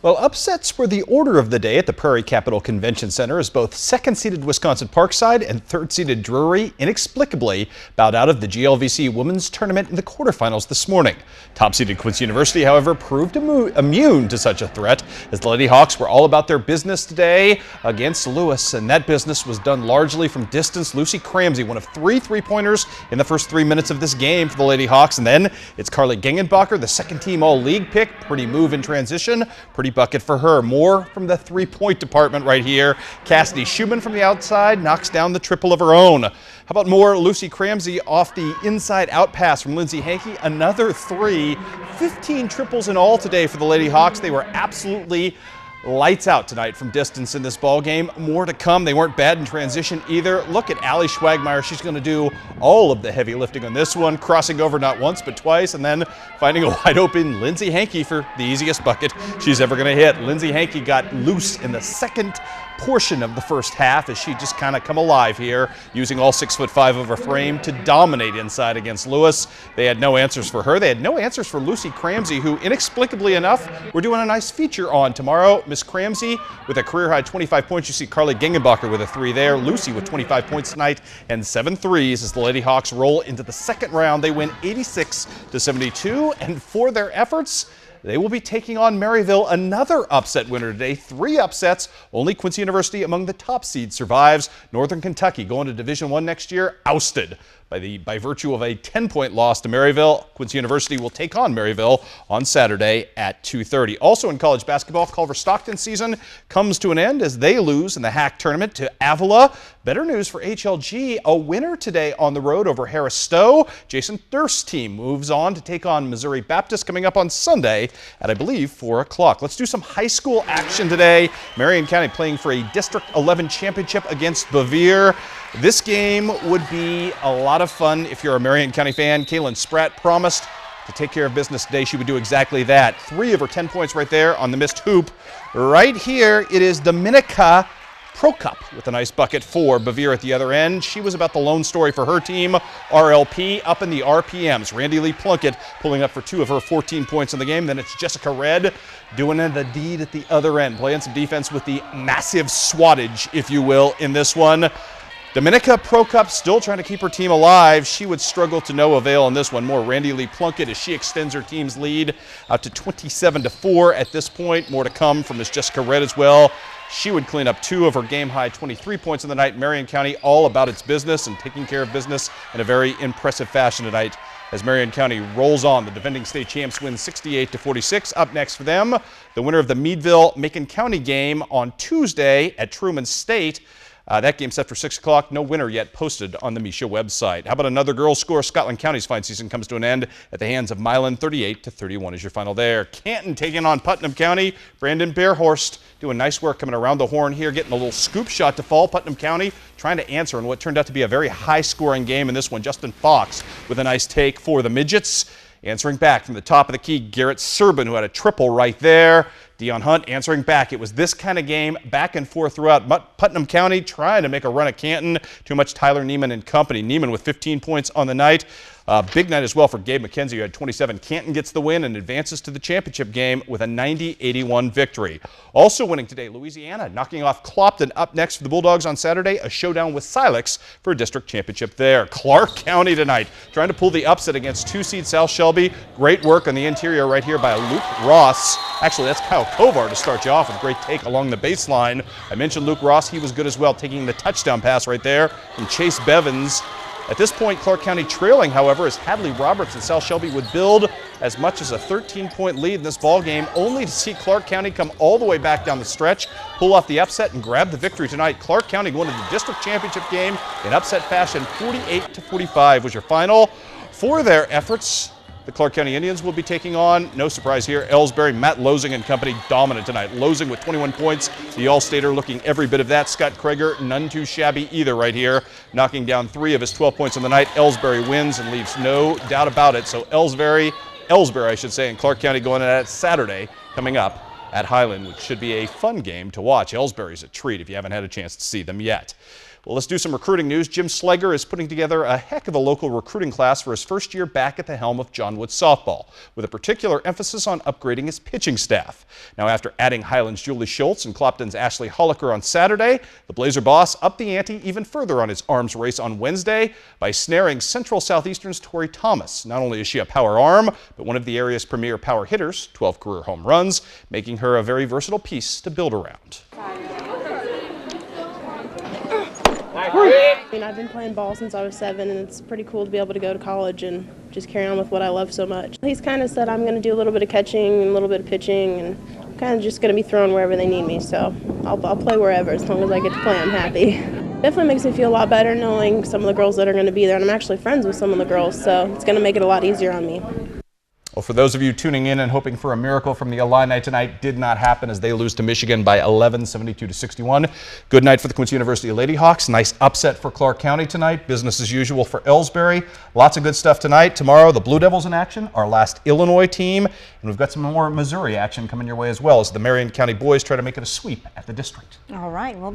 Well, upsets were the order of the day at the Prairie Capital Convention Center as both second-seeded Wisconsin Parkside and third-seeded Drury inexplicably bowed out of the GLVC Women's Tournament in the quarterfinals this morning. Top-seeded Quincy University, however, proved immune to such a threat as the Lady Hawks were all about their business today against Lewis, and that business was done largely from distance. Lucy Cramsey, one of three three-pointers in the first 3 minutes of this game for the Lady Hawks, and then it's Carly Gengenbacher, the second-team All-League pick. Pretty move in transition, pretty bucket for her. More from the three-point department right here. Cassidy Schumann from the outside knocks down the triple of her own. How about more Lucy Cramsey off the inside-out pass from Lindsay Hankey? Another three. 15 triples in all today for the Lady Hawks. They were absolutely lights out tonight from distance in this ball game. More to come. They weren't bad in transition either. Look at Allie Schwagmeyer. She's going to do all of the heavy lifting on this one, crossing over not once but twice, and then finding a wide open Lindsay Hankey for the easiest bucket she's ever going to hit. Lindsay Hankey got loose in the second portion of the first half as she just kind of come alive here, using all 6'5" of her frame to dominate inside against Lewis. They had no answers for her. They had no answers for Lucy Cramsey, who inexplicably enough, we're doing a nice feature on tomorrow. Miss Cramsey with a career-high 25 points. You see Carly Gengenbacher with a three there. Lucy with 25 points tonight and 7 threes as the Lady Hawks roll into the second round. They win 86-72, and for their efforts, they will be taking on Maryville, another upset winner today. 3 upsets. Only Quincy University among the top seeds survives. Northern Kentucky going to Division I next year, ousted by virtue of a 10-point loss to Maryville. Quincy University will take on Maryville on Saturday at 2:30. Also in college basketball, Culver Stockton season comes to an end as they lose in the HAC tournament to Avila. Better news for HLG, a winner today on the road over Harris Stowe. Jason Durst's team moves on to take on Missouri Baptist coming up on Sunday at, I believe, 4 o'clock. Let's do some high school action today. Marion County playing for a District 11 championship against Bevier. This game would be a lot of fun if you're a Marion County fan. Kaylin Spratt promised to take care of business today. She would do exactly that. 3 of her 10 points right there on the missed hoop. Right here, it is Dominica Procup with a nice bucket for Bevier at the other end. She was about the lone story for her team. RLP up in the RPMs. Randy Lee Plunkett pulling up for 2 of her 14 points in the game. Then it's Jessica Red doing the deed at the other end, playing some defense with the massive swattage, if you will, in this one. Dominica Procup still trying to keep her team alive. She would struggle to no avail in this one. More Randy Lee Plunkett as she extends her team's lead out to 27-4 at this point. More to come from Miss Jessica Red as well. She would clean up 2 of her game-high 23 points in the night. Marion County all about its business and taking care of business in a very impressive fashion tonight as Marion County rolls on. The defending state champs win 68-46. Up next for them, the winner of the Meadville-Macon County game on Tuesday at Truman State. That game set for 6 o'clock. No winner yet posted on the Misha website. How about another girls' score? Scotland County's fine season comes to an end at the hands of Milan. 38-31 is your final there. Canton taking on Putnam County. Brandon Bearhorst doing nice work coming around the horn here, getting a little scoop shot to fall. Putnam County trying to answer in what turned out to be a very high-scoring game in this one. Justin Fox with a nice take for the Midgets. Answering back from the top of the key, Garrett Serban, who had a triple right there. Dion Hunt answering back. It was this kind of game, back and forth throughout. Putnam County trying to make a run at Canton. Too much Tyler Neiman and company. Neiman with 15 points on the night. Big night as well for Gabe McKenzie, who had 27. Canton gets the win and advances to the championship game with a 90-81 victory. Also winning today, Louisiana knocking off Clopton. Up next for the Bulldogs on Saturday, a showdown with Silex for a district championship there. Clark County tonight trying to pull the upset against 2-seed South Shelby. Great work on the interior right here by Luke Ross. Actually, that's Kyle Kovar to start you off with a great take along the baseline. I mentioned Luke Ross. He was good as well, taking the touchdown pass right there from Chase Bevins. At this point, Clark County trailing, however, as Hadley Roberts and South Shelby would build as much as a 13-point lead in this ball game, only to see Clark County come all the way back down the stretch, pull off the upset, and grab the victory tonight. Clark County going to the district championship game in upset fashion. 48-45 was your final. For their efforts, the Clark County Indians will be taking on, no surprise here, Ellsbury. Matt Losing and company dominant tonight. Losing with 21 points. The All-Stater looking every bit of that. Scott Krager, none too shabby either right here, knocking down 3 of his 12 points on the night. Ellsbury wins and leaves no doubt about it. So Ellsbury, I should say, and Clark County going at it Saturday coming up at Highland, which should be a fun game to watch. Ellsbury's a treat if you haven't had a chance to see them yet. Well, let's do some recruiting news. Jim Schleger is putting together a heck of a local recruiting class for his first year back at the helm of John Woods softball, with a particular emphasis on upgrading his pitching staff. Now, after adding Highland's Julie Schultz and Clopton's Ashley Holliker on Saturday, the Blazer boss upped the ante even further on his arms race on Wednesday by snaring Central Southeastern's Tori Thomas. Not only is she a power arm, but one of the area's premier power hitters, 12 career home runs, making her a very versatile piece to build around. I've been playing ball since I was 7, and it's pretty cool to be able to go to college and just carry on with what I love so much. He's kind of said I'm going to do a little bit of catching and a little bit of pitching, and I'm kind of just going to be thrown wherever they need me, so I'll play wherever. As long as I get to play, I'm happy. Definitely makes me feel a lot better knowing some of the girls that are going to be there, and I'm actually friends with some of the girls, so it's going to make it a lot easier on me. Well, for those of you tuning in and hoping for a miracle from the Illini tonight, did not happen as they lose to Michigan by 11, 72-61. Good night for the Quincy University Lady Hawks. Nice upset for Clark County tonight. Business as usual for Ellsbury. Lots of good stuff tonight. Tomorrow, the Blue Devils in action, our last Illinois team. And we've got some more Missouri action coming your way as well as the Marion County boys try to make it a sweep at the district. All right. Well,